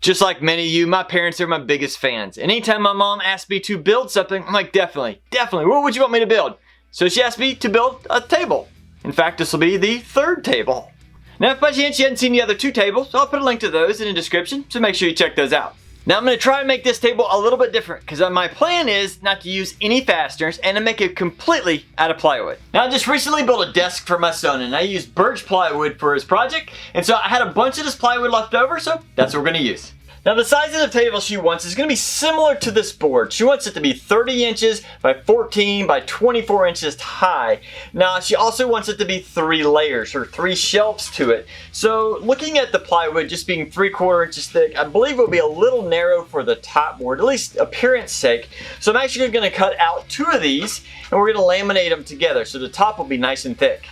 Just like many of you, my parents are my biggest fans. And anytime my mom asks me to build something, I'm like, definitely, what would you want me to build? So she asked me to build a table. In fact, this will be the third table. Now, if by chance you hadn't seen the other two tables, I'll put a link to those in the description, so make sure you check those out. Now, I'm going to try and make this table a little bit different, because my plan is not to use any fasteners and to make it completely out of plywood. Now, I just recently built a desk for my son, and I used birch plywood for his project, and so I had a bunch of this plywood left over, so that's what we're going to use. Now, the size of the table she wants is going to be similar to this board. She wants it to be 30 inches by 14 by 24 inches high. Now, she also wants it to be 3 layers or 3 shelves to it. So, looking at the plywood just being 3/4 inches thick, I believe it will be a little narrow for the top board, at least appearance sake. So, I'm actually going to cut out 2 of these and we're going to laminate them together so the top will be nice and thick.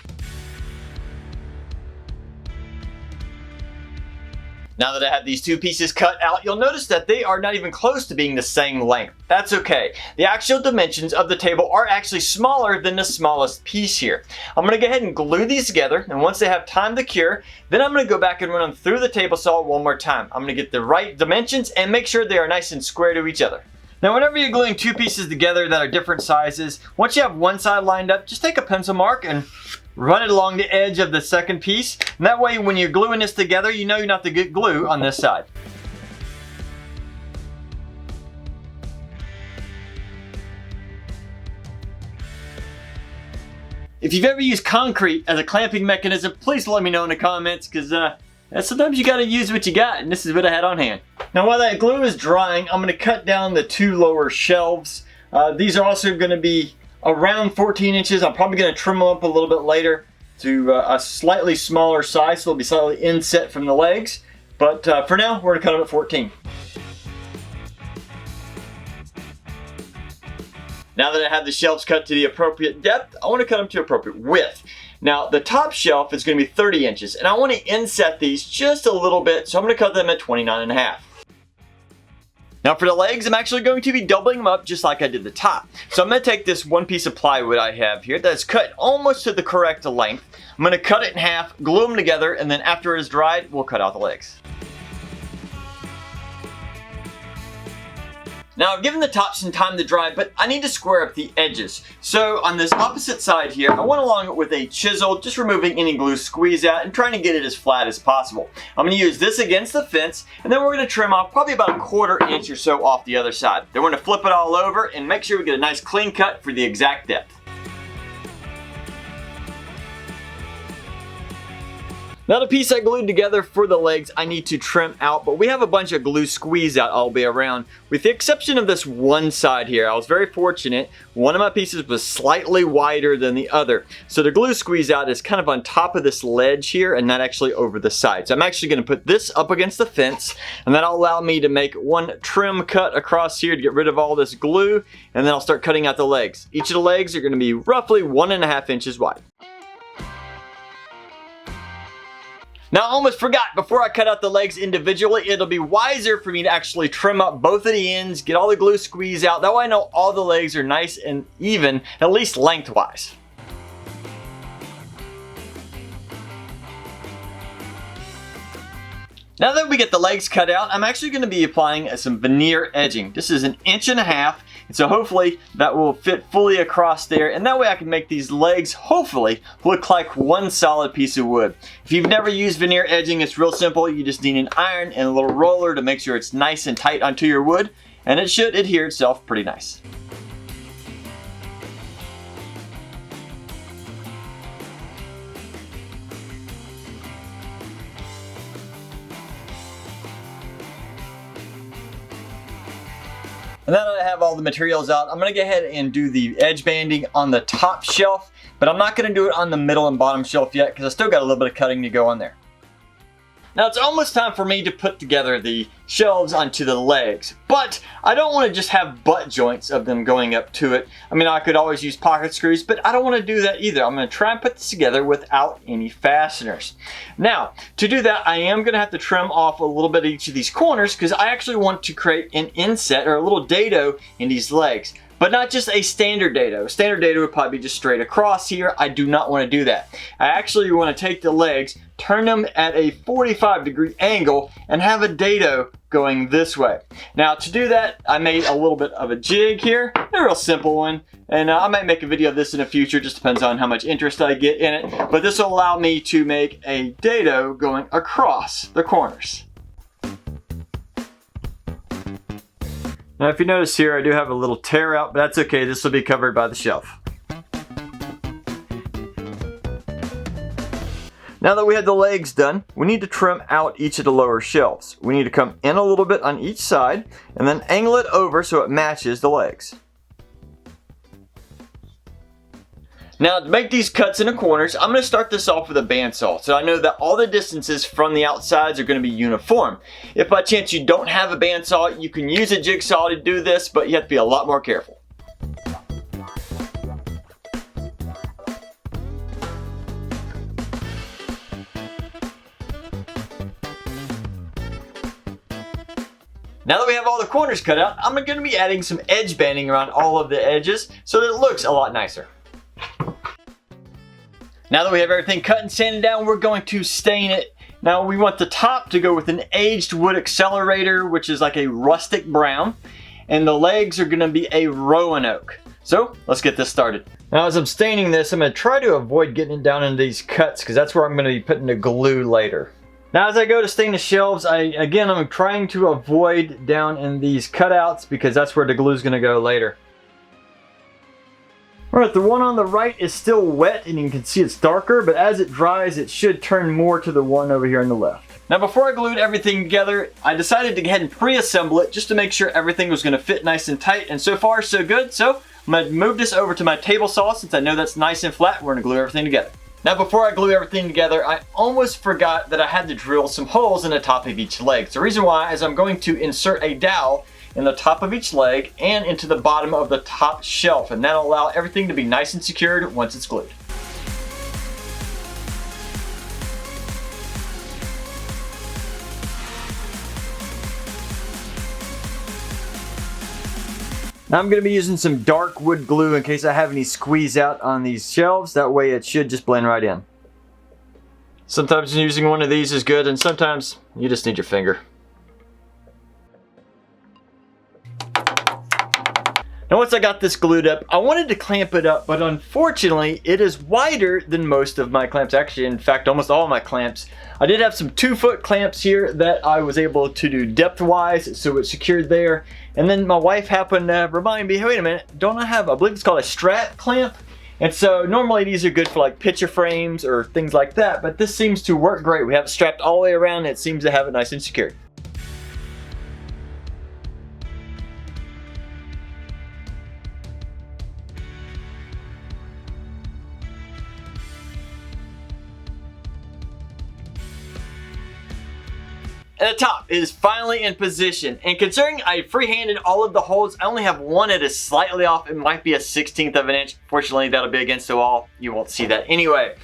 Now that I have these 2 pieces cut out, you'll notice that they are not even close to being the same length. That's okay. The actual dimensions of the table are actually smaller than the smallest piece here. I'm going to go ahead and glue these together, and once they have time to cure, then I'm going to go back and run them through the table saw one more time. I'm going to get the right dimensions and make sure they are nice and square to each other. Now, whenever you're gluing 2 pieces together that are different sizes, once you have one side lined up, just take a pencil mark and run it along the edge of the second piece. And that way, when you're gluing this together, you know you're not to get glue on this side. If you've ever used concrete as a clamping mechanism, please let me know in the comments, because sometimes you gotta use what you got, and this is what I had on hand. Now, while that glue is drying, I'm gonna cut down the 2 lower shelves. These are also gonna be around 14 inches. I'm probably going to trim them up a little bit later to a slightly smaller size, so they'll be slightly inset from the legs. But for now, we're going to cut them at 14. Now that I have the shelves cut to the appropriate depth, I want to cut them to appropriate width. Now, the top shelf is going to be 30 inches, and I want to inset these just a little bit, so I'm going to cut them at 29.5. Now, for the legs, I'm actually going to be doubling them up just like I did the top. So I'm going to take this 1 piece of plywood I have here that's cut almost to the correct length. I'm going to cut it in half, glue them together, and then after it is dried, we'll cut out the legs. Now, I've given the top some time to dry, but I need to square up the edges. So on this opposite side here, I went along it with a chisel, just removing any glue squeeze out and trying to get it as flat as possible. I'm going to use this against the fence, and then we're going to trim off probably about 1/4 inch or so off the other side. Then we're going to flip it all over and make sure we get a nice clean cut for the exact depth. Now, the piece I glued together for the legs I need to trim out, but we have a bunch of glue squeeze out all the way around, with the exception of this one side here. I was very fortunate. One of my pieces was slightly wider than the other, so the glue squeeze out is kind of on top of this ledge here and not actually over the side. So I'm actually going to put this up against the fence, and that'll allow me to make one trim cut across here to get rid of all this glue, and then I'll start cutting out the legs. Each of the legs are going to be roughly 1.5 inches wide. Now, I almost forgot, before I cut out the legs individually, it'll be wiser for me to actually trim up both of the ends, get all the glue squeezed out. That way I know all the legs are nice and even, at least lengthwise. Now that we get the legs cut out, I'm actually going to be applying some veneer edging. This is 1.5 inches, and so hopefully that will fit fully across there, and that way I can make these legs, hopefully, look like one solid piece of wood. If you've never used veneer edging, it's real simple. You just need an iron and a little roller to make sure it's nice and tight onto your wood, and it should adhere itself pretty nice. And now that I have all the materials out, I'm going to go ahead and do the edge banding on the top shelf, but I'm not going to do it on the middle and bottom shelf yet because I still got a little bit of cutting to go on there. Now it's almost time for me to put together the shelves onto the legs, but I don't want to just have butt joints of them going up to it. I mean, I could always use pocket screws, but I don't want to do that either. I'm going to try and put this together without any fasteners. Now, to do that, I am going to have to trim off a little bit of each of these corners because I actually want to create an inset or a little dado in these legs. But not just a standard dado. Standard dado would probably be just straight across here. I do not want to do that. I actually want to take the legs, turn them at a 45-degree angle, and have a dado going this way. Now to do that, I made a little bit of a jig here, a real simple one, and I might make a video of this in the future, just depends on how much interest I get in it, but this will allow me to make a dado going across the corners. Now if you notice here, I do have a little tear out, but that's okay, this will be covered by the shelf. Now that we have the legs done, we need to trim out each of the lower shelves. We need to come in a little bit on each side and then angle it over so it matches the legs. Now to make these cuts in the corners, I'm going to start this off with a bandsaw so I know that all the distances from the outsides are going to be uniform. If by chance you don't have a bandsaw, you can use a jigsaw to do this, but you have to be a lot more careful. Now that we have all the corners cut out, I'm going to be adding some edge banding around all of the edges so that it looks a lot nicer. Now that we have everything cut and sanded down, we're going to stain it. Now we want the top to go with an aged wood accelerator, which is like a rustic brown, and the legs are going to be a Roanoke. So let's get this started. Now as I'm staining this, I'm going to try to avoid getting it down into these cuts because that's where I'm going to be putting the glue later. Now as I go to stain the shelves, I'm trying to avoid down in these cutouts because that's where the glue is going to go later. Alright, the one on the right is still wet and you can see it's darker, but as it dries it should turn more to the one over here on the left. Now before I glued everything together, I decided to go ahead and pre-assemble it just to make sure everything was going to fit nice and tight, and so far so good. So I'm going to move this over to my table saw since I know that's nice and flat. We're going to glue everything together. Now before I glue everything together, I almost forgot that I had to drill some holes in the top of each leg. So the reason why is I'm going to insert a dowel in the top of each leg and into the bottom of the top shelf, and that'll allow everything to be nice and secured once it's glued. Now I'm going to be using some dark wood glue in case I have any squeeze out on these shelves. That way it should just blend right in. Sometimes using one of these is good, and sometimes you just need your finger. Now once I got this glued up, I wanted to clamp it up, but unfortunately it is wider than most of my clamps. Actually, in fact, almost all of my clamps. I did have some 2-foot clamps here that I was able to do depth-wise, so it's secured there. And then my wife happened to remind me, hey, wait a minute, don't I have, I believe it's called a strap clamp? And so normally these are good for like picture frames or things like that, but this seems to work great. We have it strapped all the way around and it seems to have it nice and secured. And the top is finally in position, and considering I freehanded all of the holes, I only have one that is slightly off. It might be a 1/16 of an inch. Fortunately, that'll be against the wall. You won't see that anyway.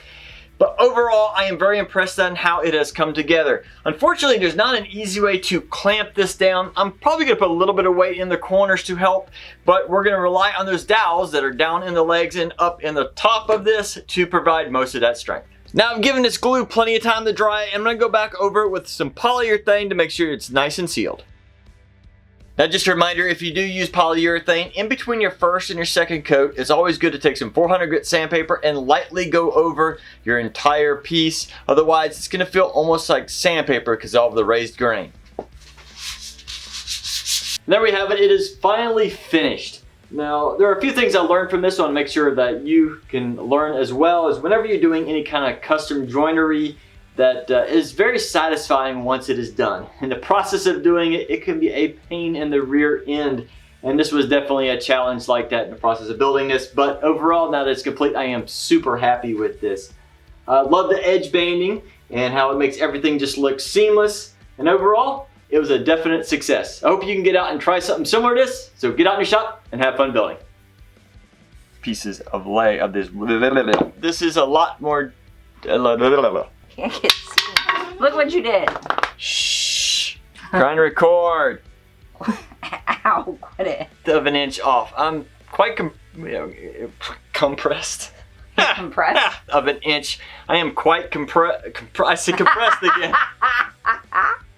But overall, I am very impressed on how it has come together. Unfortunately, there's not an easy way to clamp this down. I'm probably going to put a little bit of weight in the corners to help, but we're going to rely on those dowels that are down in the legs and up in the top of this to provide most of that strength. Now I've given this glue plenty of time to dry, and I'm going to go back over it with some polyurethane to make sure it's nice and sealed. Now just a reminder, if you do use polyurethane, in between your first and your second coat, it's always good to take some 400 grit sandpaper and lightly go over your entire piece. Otherwise it's going to feel almost like sandpaper because of all of the raised grain. There we have it. It is finally finished. Now, there are a few things I learned from this. I want to make sure that you can learn as well, as whenever you're doing any kind of custom joinery that is very satisfying once it is done. In the process of doing it, it can be a pain in the rear end. And this was definitely a challenge like that in the process of building this. But overall, now that it's complete, I am super happy with this. Love the edge banding and how it makes everything just look seamless. And overall, it was a definite success. I hope you can get out and try something similar to this. So get out in your shop and have fun building. Pieces of this. This is a lot more. Look what you did. Shh. Trying to record. Ow, quit it. Of an inch off. I'm quite compressed. Compressed? Of an inch. I am quite I said compressed again.